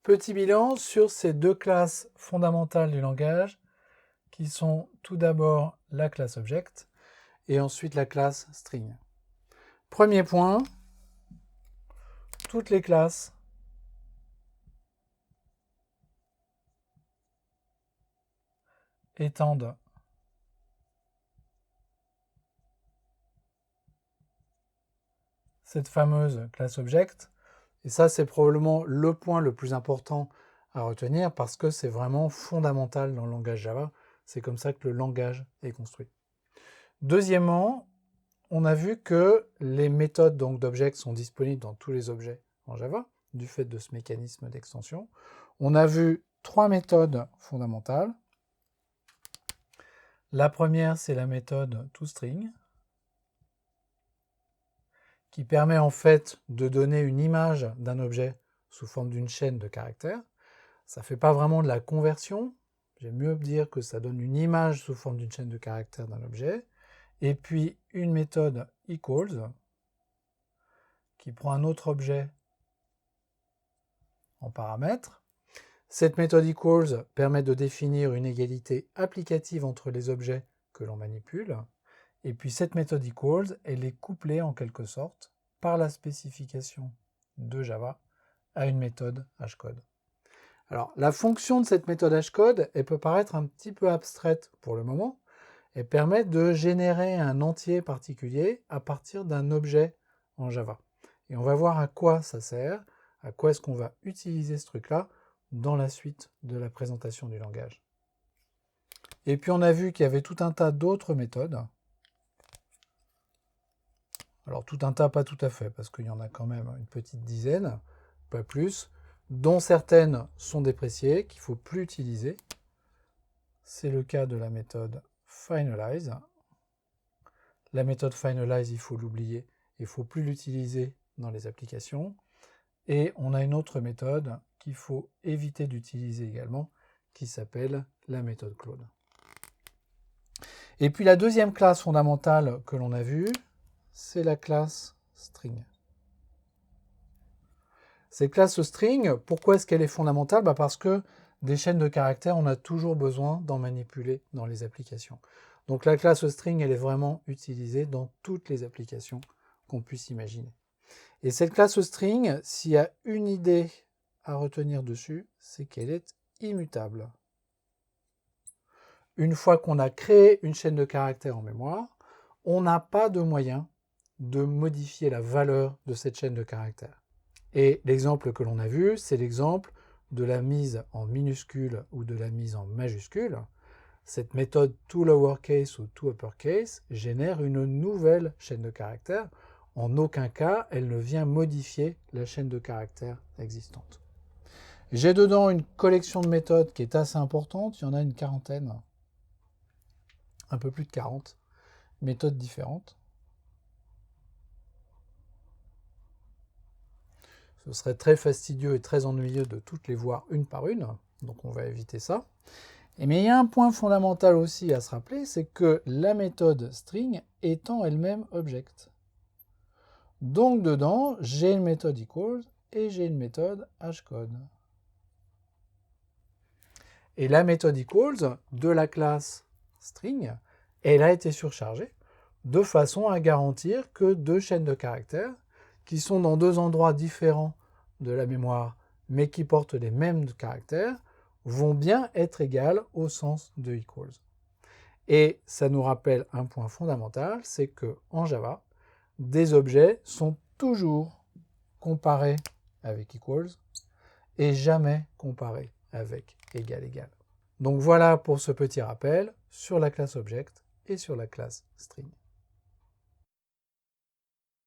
Petit bilan sur ces deux classes fondamentales du langage qui sont tout d'abord la classe object et ensuite la classe string. Premier point, toutes les classes étendent cette fameuse classe object. Et ça, c'est probablement le point le plus important à retenir parce que c'est vraiment fondamental dans le langage Java. C'est comme ça que le langage est construit. Deuxièmement, on a vu que les méthodes d'object sont disponibles dans tous les objets en Java, du fait de ce mécanisme d'extension. On a vu trois méthodes fondamentales. La première, c'est la méthode toString, qui permet en fait de donner une image d'un objet sous forme d'une chaîne de caractères. Ça ne fait pas vraiment de la conversion. J'aime mieux dire que ça donne une image sous forme d'une chaîne de caractères d'un objet. Et puis une méthode equals, qui prend un autre objet en paramètre. Cette méthode equals permet de définir une égalité applicative entre les objets que l'on manipule. Et puis cette méthode equals, elle est couplée en quelque sorte par la spécification de Java à une méthode hashcode. Alors la fonction de cette méthode hashcode, elle peut paraître un petit peu abstraite pour le moment. Elle permet de générer un entier particulier à partir d'un objet en Java. Et on va voir à quoi ça sert, à quoi est-ce qu'on va utiliser ce truc-là dans la suite de la présentation du langage. Et puis on a vu qu'il y avait tout un tas d'autres méthodes. Alors tout un tas, pas tout à fait, parce qu'il y en a quand même une petite dizaine, pas plus, dont certaines sont dépréciées, qu'il ne faut plus utiliser. C'est le cas de la méthode finalize. La méthode finalize, il faut l'oublier, il ne faut plus l'utiliser dans les applications. Et on a une autre méthode qu'il faut éviter d'utiliser également, qui s'appelle la méthode clone. Et puis la deuxième classe fondamentale que l'on a vue, c'est la classe string. Cette classe string, pourquoi est-ce qu'elle est fondamentale? Parce que des chaînes de caractères, on a toujours besoin d'en manipuler dans les applications. Donc la classe string, elle est vraiment utilisée dans toutes les applications qu'on puisse imaginer. Et cette classe string, s'il y a une idée à retenir dessus, c'est qu'elle est immutable. Une fois qu'on a créé une chaîne de caractères en mémoire, on n'a pas de moyen de modifier la valeur de cette chaîne de caractères. Et l'exemple que l'on a vu, c'est l'exemple de la mise en minuscule ou de la mise en majuscule. Cette méthode toLowerCase ou toUpperCase génère une nouvelle chaîne de caractères. En aucun cas, elle ne vient modifier la chaîne de caractères existante. J'ai dedans une collection de méthodes qui est assez importante, il y en a une quarantaine, un peu plus de 40 méthodes différentes. Ce serait très fastidieux et très ennuyeux de toutes les voir une par une, donc on va éviter ça. Mais il y a un point fondamental aussi à se rappeler, c'est que la méthode string étant elle-même object. Donc dedans, j'ai une méthode equals et j'ai une méthode hashcode. Et la méthode equals de la classe string, elle a été surchargée de façon à garantir que deux chaînes de caractères qui sont dans deux endroits différents de la mémoire, mais qui portent les mêmes caractères, vont bien être égales au sens de equals. Et ça nous rappelle un point fondamental, c'est que en Java, des objets sont toujours comparés avec equals et jamais comparés avec égal égal. Donc voilà pour ce petit rappel sur la classe object et sur la classe string.